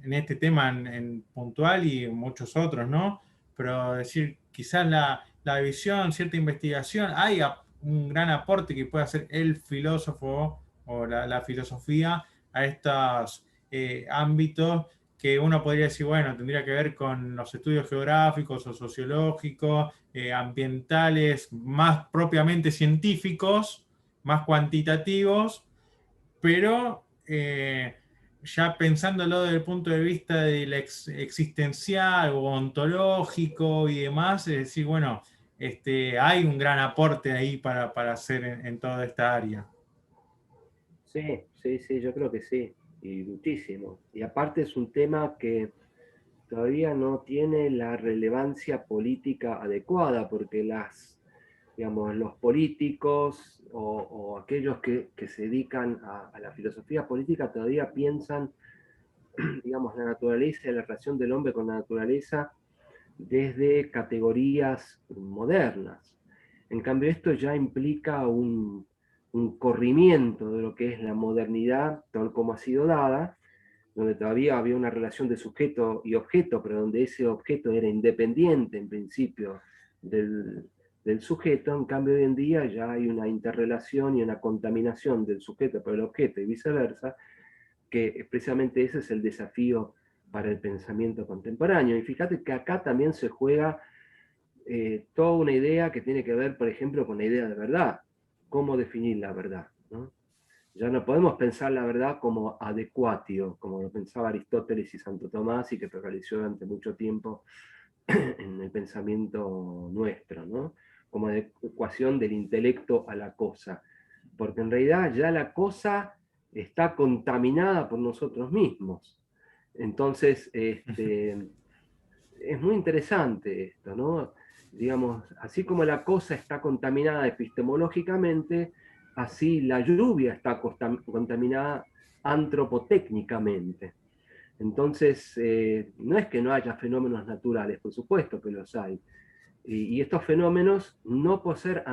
en este tema en puntual y en muchos otros, ¿no? Pero decir, quizás la visión, cierta investigación, hay un gran aporte que puede hacer el filósofo o la filosofía a estos ámbitos que uno podría decir, bueno, tendría que ver con los estudios geográficos o sociológicos, ambientales, más propiamente científicos, más cuantitativos, pero ya pensándolo desde el punto de vista del existencial o ontológico y demás, es decir, bueno, hay un gran aporte ahí para hacer en toda esta área. Sí, sí, sí, yo creo que sí, y muchísimo. Y aparte es un tema que todavía no tiene la relevancia política adecuada, porque digamos, los políticos o aquellos que se dedican a la filosofía política todavía piensan, digamos, la naturaleza y la relación del hombre con la naturaleza desde categorías modernas. En cambio, esto ya implica un corrimiento de lo que es la modernidad tal como ha sido dada, donde todavía había una relación de sujeto y objeto, pero donde ese objeto era independiente en principio del sujeto. En cambio, hoy en día ya hay una interrelación y una contaminación del sujeto por el objeto y viceversa, que precisamente ese es el desafío para el pensamiento contemporáneo. Y fíjate que acá también se juega toda una idea que tiene que ver, por ejemplo, con la idea de verdad. ¿Cómo definir la verdad? ¿No? Ya no podemos pensar la verdad como adecuatio, como lo pensaba Aristóteles y Santo Tomás, y que prevaleció durante mucho tiempo en el pensamiento nuestro, ¿no? Como adecuación del intelecto a la cosa. Porque en realidad ya la cosa está contaminada por nosotros mismos. Entonces, es muy interesante esto, ¿no? Digamos, así como la cosa está contaminada epistemológicamente, así la lluvia está contaminada antropotécnicamente. Entonces, no es que no haya fenómenos naturales, por supuesto que los hay. Y estos fenómenos, no por ser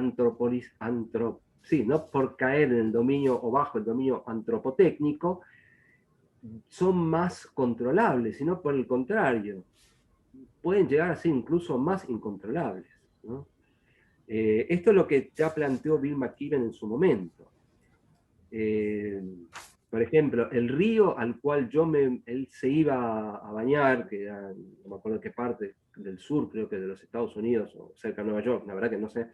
sí, no por caer en el dominio o bajo el dominio antropotécnico, son más controlables, sino por el contrario, pueden llegar a ser incluso más incontrolables, ¿no? Esto es lo que ya planteó Bill McKibben en su momento. Por ejemplo, el río al cual él se iba a bañar, que era, no me acuerdo qué parte del sur, creo que de los Estados Unidos, o cerca de Nueva York, la verdad que no sé,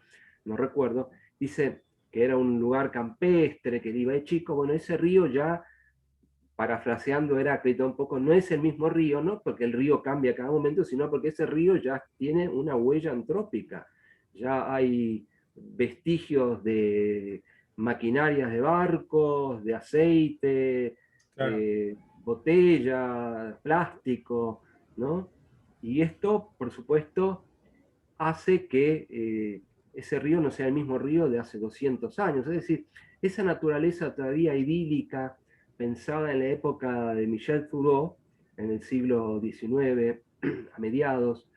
no recuerdo, dice que era un lugar campestre, que él iba de chico. Bueno, ese río ya, parafraseando Heráclito un poco, no es el mismo río, no porque el río cambia a cada momento, sino porque ese río ya tiene una huella antrópica. Ya hay vestigios de maquinarias de barcos, de aceite, Claro. botellas, plástico, ¿no? Y esto, por supuesto, hace que ese río no sea el mismo río de hace 200 años. Es decir, esa naturaleza todavía idílica, pensada en la época de Michel Thoreau, en el siglo XIX, a mediados,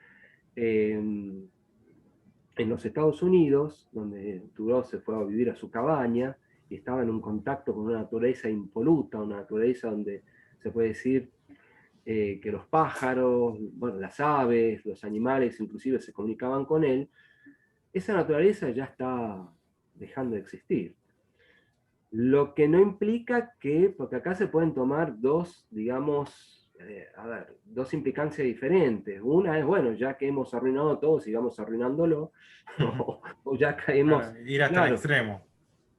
en los Estados Unidos, donde Thoreau se fue a vivir a su cabaña y estaba en un contacto con una naturaleza impoluta, una naturaleza donde se puede decir que los pájaros, bueno, las aves, los animales inclusive se comunicaban con él. Esa naturaleza ya está dejando de existir. Lo que no implica que, porque acá se pueden tomar dos, digamos, dos implicancias diferentes. Una es, bueno, ya que hemos arruinado todo, sigamos arruinándolo, o ya caemos, Claro, ir hasta el claro, extremo.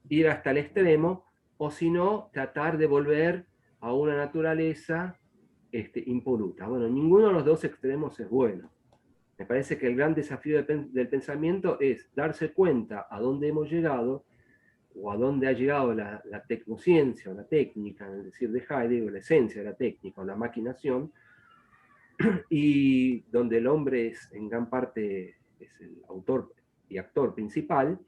ir hasta el extremo, o si no, tratar de volver a una naturaleza impoluta. Bueno, ninguno de los dos extremos es bueno. Me parece que el gran desafío del pensamiento es darse cuenta a dónde hemos llegado o a dónde ha llegado la tecnociencia o la técnica, es decir, de Heidegger, la esencia de la técnica o la maquinación, y donde el hombre es en gran parte es el autor y actor principal,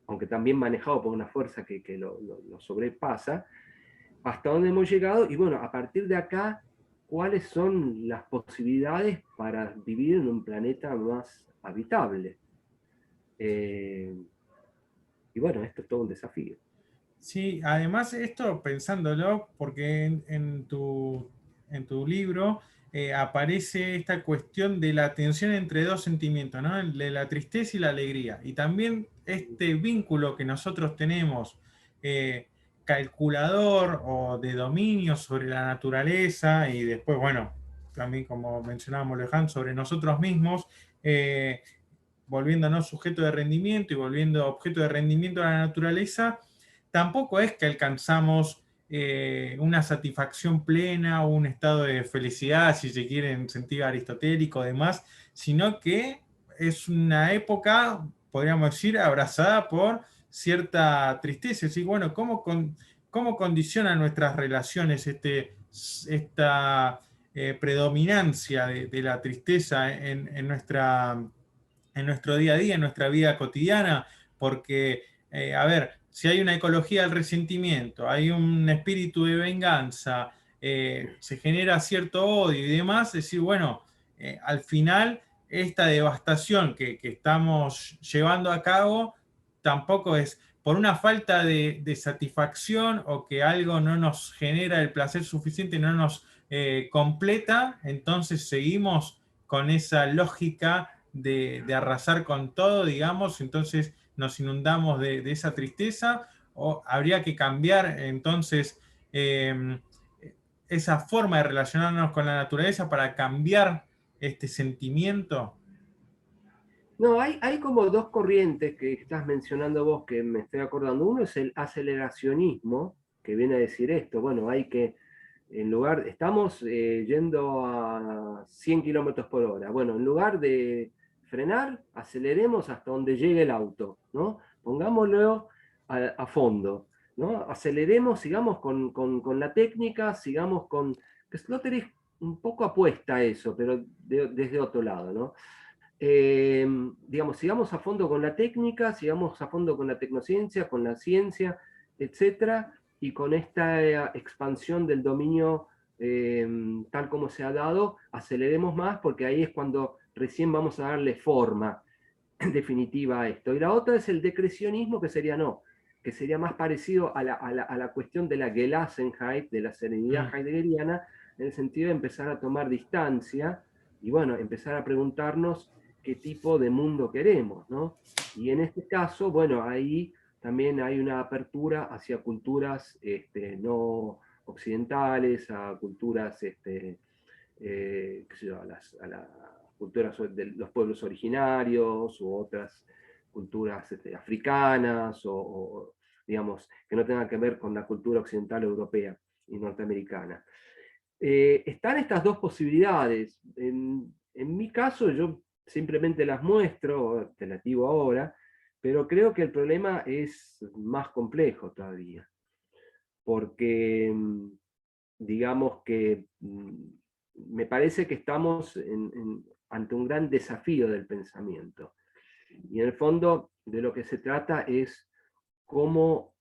aunque también manejado por una fuerza que lo sobrepasa, hasta dónde hemos llegado y bueno, a partir de acá, cuáles son las posibilidades para vivir en un planeta más habitable. Y bueno, esto es todo un desafío. Sí, además esto pensándolo, porque en tu libro aparece esta cuestión de la tensión entre dos sentimientos, ¿no? El de la tristeza y la alegría. Y también este vínculo que nosotros tenemos, eh, calculador o de dominio sobre la naturaleza y después, bueno, también como mencionábamos Leján, sobre nosotros mismos, volviéndonos sujeto de rendimiento y volviendo objeto de rendimiento a la naturaleza, tampoco es que alcanzamos una satisfacción plena o un estado de felicidad, si se quiere, en sentido aristotélico, demás, sino que es una época, podríamos decir, abrazada por cierta tristeza. Es decir, bueno, ¿cómo condiciona nuestras relaciones esta predominancia de la tristeza en nuestro día a día, en nuestra vida cotidiana? Porque, a ver, si hay una ecología del resentimiento, hay un espíritu de venganza, se genera cierto odio y demás, es decir, bueno, al final esta devastación que estamos llevando a cabo tampoco es por una falta de satisfacción o que algo no nos genera el placer suficiente, no nos completa, entonces seguimos con esa lógica de arrasar con todo, digamos, entonces nos inundamos de esa tristeza, o habría que cambiar entonces esa forma de relacionarnos con la naturaleza para cambiar este sentimiento. No, hay como dos corrientes que estás mencionando vos que me estoy acordando. Uno es el aceleracionismo, que viene a decir esto, bueno, hay que, en lugar, estamos yendo a 100 kilómetros por hora. Bueno, en lugar de frenar, aceleremos hasta donde llegue el auto, ¿no? Pongámoslo a fondo, ¿no? Aceleremos, sigamos con la técnica, sigamos con... Que Sloterdijk un poco apuesta a eso, pero desde otro lado, ¿no? Digamos, sigamos a fondo con la técnica, sigamos a fondo con la tecnociencia, con la ciencia, etcétera, y con esta expansión del dominio tal como se ha dado, aceleremos más porque ahí es cuando recién vamos a darle forma definitiva a esto. Y la otra es el decrecionismo, que sería no, que sería más parecido a la cuestión de la Gelassenheit, de la serenidad heideggeriana, en el sentido de empezar a tomar distancia y bueno, empezar a preguntarnos qué tipo de mundo queremos, ¿no? Y en este caso, bueno, ahí también hay una apertura hacia culturas no occidentales, a culturas, qué sé yo, a las culturas de los pueblos originarios u otras culturas africanas digamos, que no tengan que ver con la cultura occidental europea y norteamericana. Están estas dos posibilidades. En mi caso, yo simplemente las muestro, te las digo ahora, pero creo que el problema es más complejo todavía, porque digamos que me parece que estamos ante un gran desafío del pensamiento. Y en el fondo de lo que se trata es cómo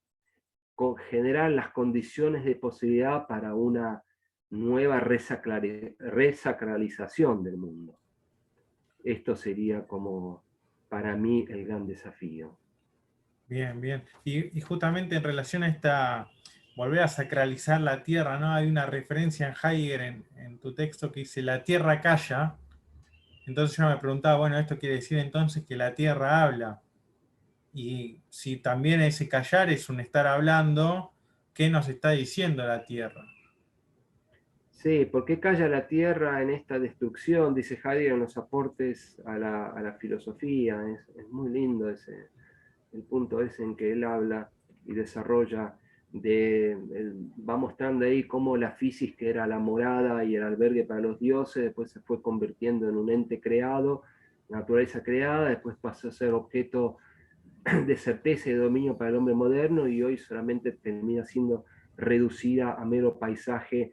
generar las condiciones de posibilidad para una nueva resacralización del mundo. Esto sería como para mí el gran desafío. Bien, bien. Y justamente en relación a esta, volver a sacralizar la tierra, ¿no? Hay una referencia en Heidegger en tu texto que dice, la tierra calla. Entonces yo me preguntaba, bueno, esto quiere decir entonces que la tierra habla. Y si también ese callar es un estar hablando, ¿qué nos está diciendo la tierra? Sí, ¿por qué calla la tierra en esta destrucción? Dice Heidegger en los aportes a la filosofía. Es muy lindo el punto ese en que él habla y desarrolla, va mostrando ahí cómo la fisis, que era la morada y el albergue para los dioses, después se fue convirtiendo en un ente creado, naturaleza creada, después pasó a ser objeto de certeza y de dominio para el hombre moderno, y hoy solamente termina siendo reducida a mero paisaje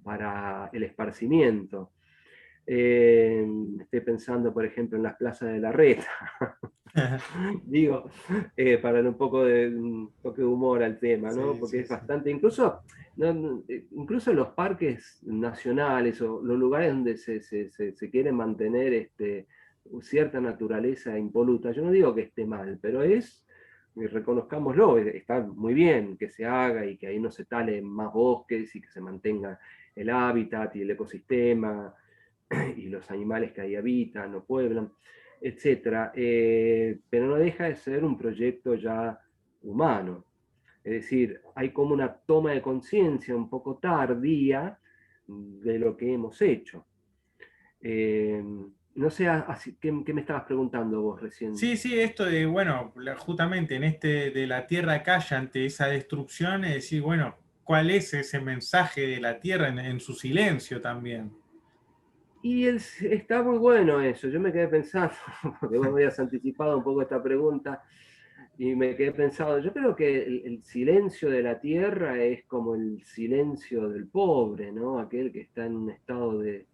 para el esparcimiento. Estoy pensando, por ejemplo, en las plazas de la Reta. Digo, para darle un toque de humor al tema, ¿no? Sí, Porque sí, es sí. bastante, incluso los parques nacionales o los lugares donde se quiere mantener cierta naturaleza impoluta, yo no digo que esté mal, pero y reconozcámoslo, está muy bien que se haga y que ahí no se talen más bosques y que se mantenga el hábitat y el ecosistema y los animales que ahí habitan o pueblan, etcétera, pero no deja de ser un proyecto ya humano. Es decir, hay como una toma de conciencia un poco tardía de lo que hemos hecho. No sé, ¿qué me estabas preguntando vos recién? Sí, sí, esto de, bueno, justamente en este de la tierra calla ante esa destrucción, es decir, bueno, ¿cuál es ese mensaje de la tierra en su silencio también? Está muy bueno eso. Yo me quedé pensando, porque vos me habías anticipado un poco esta pregunta, y me quedé pensando, yo creo que el silencio de la tierra es como el silencio del pobre, ¿no? Aquel que está en un estado de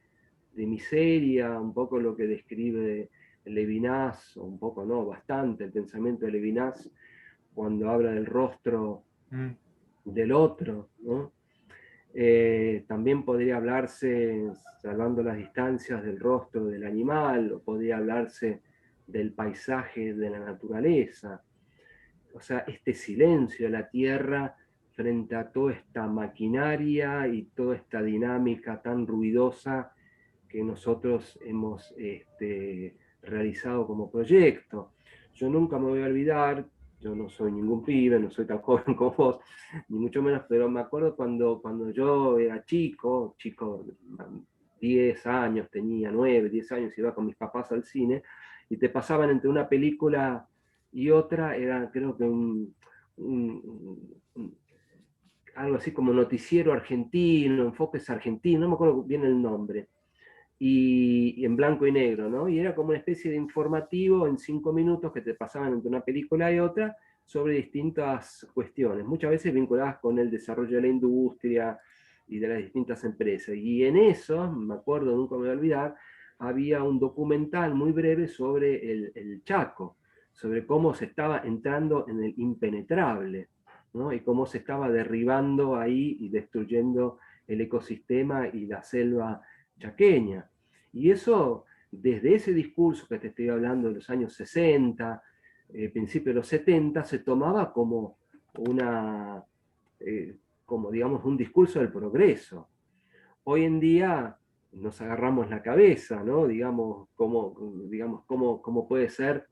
miseria, un poco lo que describe Levinas, o un poco no, bastante el pensamiento de Levinas cuando habla del rostro Mm, del otro, ¿no? También podría hablarse, salvando las distancias, del rostro del animal, o podría hablarse del paisaje de la naturaleza. O sea, este silencio de la tierra frente a toda esta maquinaria y toda esta dinámica tan ruidosa que nosotros hemos realizado como proyecto. Yo nunca me voy a olvidar, yo no soy ningún pibe, no soy tan joven como vos, ni mucho menos, pero me acuerdo cuando yo era chico, 10 años tenía, 9, 10 años, iba con mis papás al cine, y te pasaban entre una película y otra, era creo que algo así como noticiero argentino, enfoques argentinos, no me acuerdo bien el nombre, y en blanco y negro, ¿no? Y era como una especie de informativo en 5 minutos que te pasaban entre una película y otra sobre distintas cuestiones, muchas veces vinculadas con el desarrollo de la industria y de las distintas empresas. Y en eso, me acuerdo, nunca me voy a olvidar, había un documental muy breve sobre el Chaco, sobre cómo se estaba entrando en el impenetrable, ¿no? Y cómo se estaba derribando ahí y destruyendo el ecosistema y la selva chaqueña. Y eso, desde ese discurso que te estoy hablando de los años 60, principios de los 70, se tomaba como una, como digamos, un discurso del progreso. Hoy en día nos agarramos la cabeza, ¿no? Cómo puede ser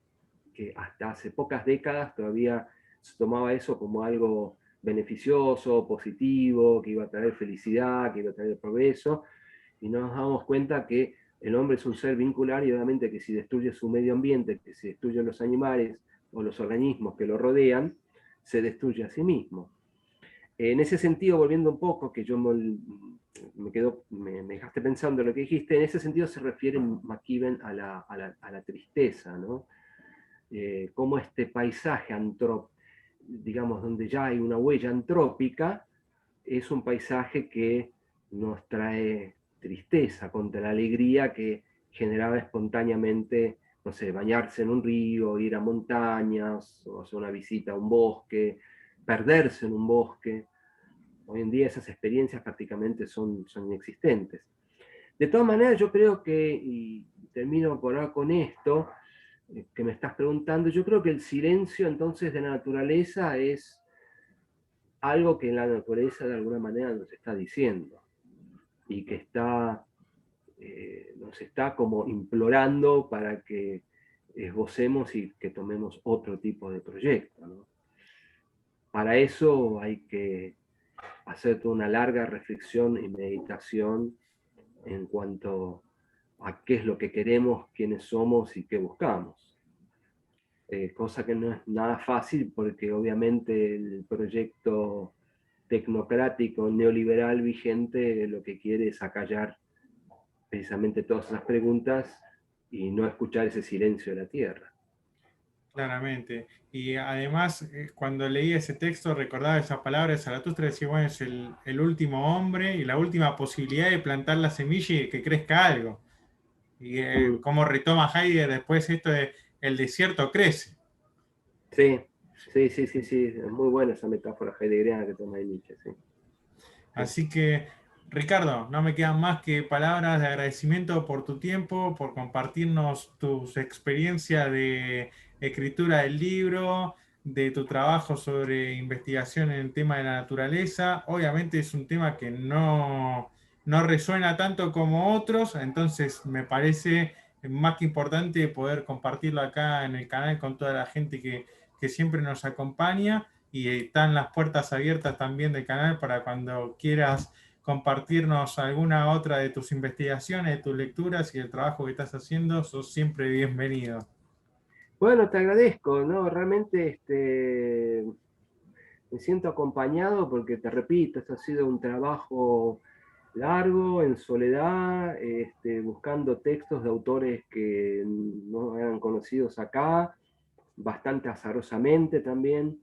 que hasta hace pocas décadas todavía se tomaba eso como algo beneficioso, positivo, que iba a traer felicidad, que iba a traer progreso, y nos damos cuenta que el hombre es un ser vincular y obviamente que si destruye su medio ambiente, que si destruye los animales o los organismos que lo rodean, se destruye a sí mismo. En ese sentido, volviendo un poco, que yo me dejaste pensando en lo que dijiste, en ese sentido se refiere McKibben a la tristeza, ¿no? Cómo este paisaje digamos, donde ya hay una huella antrópica, es un paisaje que nos trae tristeza contra la alegría que generaba espontáneamente, no sé, bañarse en un río, ir a montañas, o hacer una visita a un bosque, perderse en un bosque. Hoy en día esas experiencias prácticamente son inexistentes. De todas maneras, yo creo que, y termino por ahora con esto, que me estás preguntando, yo creo que el silencio entonces de la naturaleza es algo que la naturaleza de alguna manera nos está diciendo y que nos está como implorando para que esbocemos y que tomemos otro tipo de proyecto, ¿no? Para eso hay que hacer toda una larga reflexión y meditación en cuanto a qué es lo que queremos, quiénes somos y qué buscamos. Cosa que no es nada fácil porque obviamente el proyecto tecnocrático neoliberal vigente lo que quiere es acallar precisamente todas esas preguntas y no escuchar ese silencio de la tierra. claramente. Y además, cuando leí ese texto, recordaba esas palabras de Zaratustra, decía, bueno, es el último hombre y la última posibilidad de plantar la semilla y que crezca algo. Y Mm, cómo retoma Heidegger después esto de el desierto crece. sí, sí, es muy buena esa metáfora heideggeriana que toma de Nietzsche, sí. Sí. Así que, Ricardo, no me quedan más que palabras de agradecimiento por tu tiempo, por compartirnos tus experiencias de escritura del libro, de tu trabajo sobre investigación en el tema de la naturaleza. Obviamente es un tema que no resuena tanto como otros, entonces me parece más que importante poder compartirlo acá en el canal con toda la gente que siempre nos acompaña y están las puertas abiertas también del canal para cuando quieras compartirnos alguna otra de tus investigaciones, de tus lecturas y el trabajo que estás haciendo, sos siempre bienvenido. Bueno, te agradezco, ¿no? Realmente me siento acompañado porque, te repito, esto ha sido un trabajo largo, en soledad, buscando textos de autores que no eran conocidos acá, bastante azarosamente también.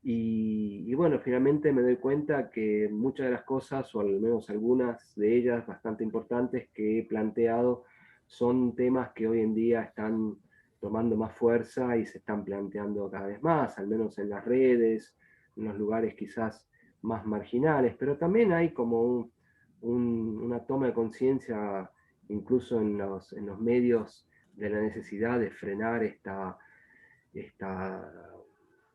Y bueno, finalmente me doy cuenta que muchas de las cosas, o al menos algunas de ellas bastante importantes que he planteado, son temas que hoy en día están tomando más fuerza y se están planteando cada vez más, al menos en las redes, en los lugares quizás más marginales, pero también hay como una toma de conciencia, incluso en los medios, de la necesidad de frenar esta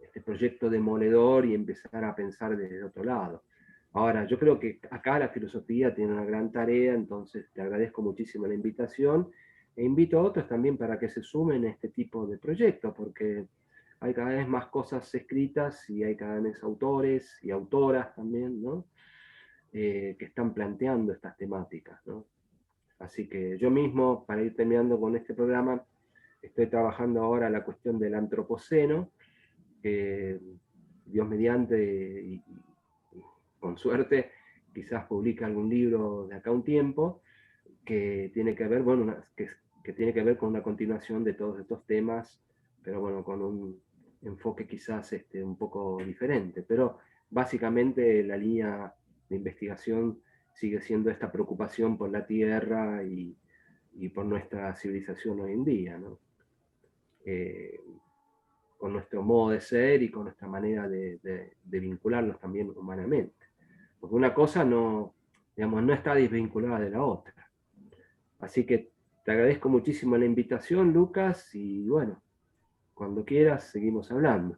este proyecto demoledor y empezar a pensar desde otro lado. Ahora, yo creo que acá la filosofía tiene una gran tarea, entonces te agradezco muchísimo la invitación e invito a otros también para que se sumen a este tipo de proyectos, porque hay cada vez más cosas escritas y hay cada vez autores y autoras también, ¿no? Que están planteando estas temáticas, ¿no? Así que yo mismo, para ir terminando con este programa, estoy trabajando ahora la cuestión del antropoceno, Dios mediante, y con suerte, quizás publique algún libro de acá a un tiempo, que tiene que ver, bueno, que tiene que ver con una continuación de todos estos temas, pero bueno, con un enfoque quizás un poco diferente. Pero básicamente la línea de investigación sigue siendo esta preocupación por la Tierra y por nuestra civilización hoy en día, ¿no? Con nuestro modo de ser y con nuestra manera de vincularnos también humanamente. Porque una cosa no, digamos, no está desvinculada de la otra. Así que te agradezco muchísimo la invitación, Lucas, y bueno, cuando quieras seguimos hablando.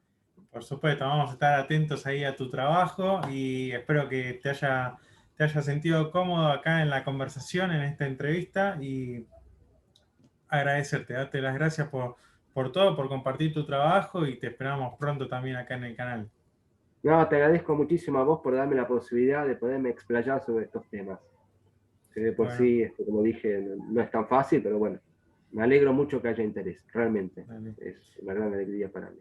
Por supuesto, vamos a estar atentos ahí a tu trabajo y espero que te haya sentido cómodo acá en la conversación, en esta entrevista y agradecerte, darte las gracias por todo, por compartir tu trabajo y te esperamos pronto también acá en el canal. No, te agradezco muchísimo a vos por darme la posibilidad de poderme explayar sobre estos temas. Que de por Bueno, sí, como dije, no es tan fácil, pero bueno, me alegro mucho que haya interés, realmente. dale. Es una gran alegría para mí.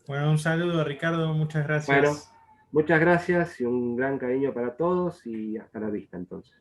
Bueno, un saludo, Ricardo, muchas Bueno, gracias. muchas gracias y un gran cariño para todos y hasta la vista entonces.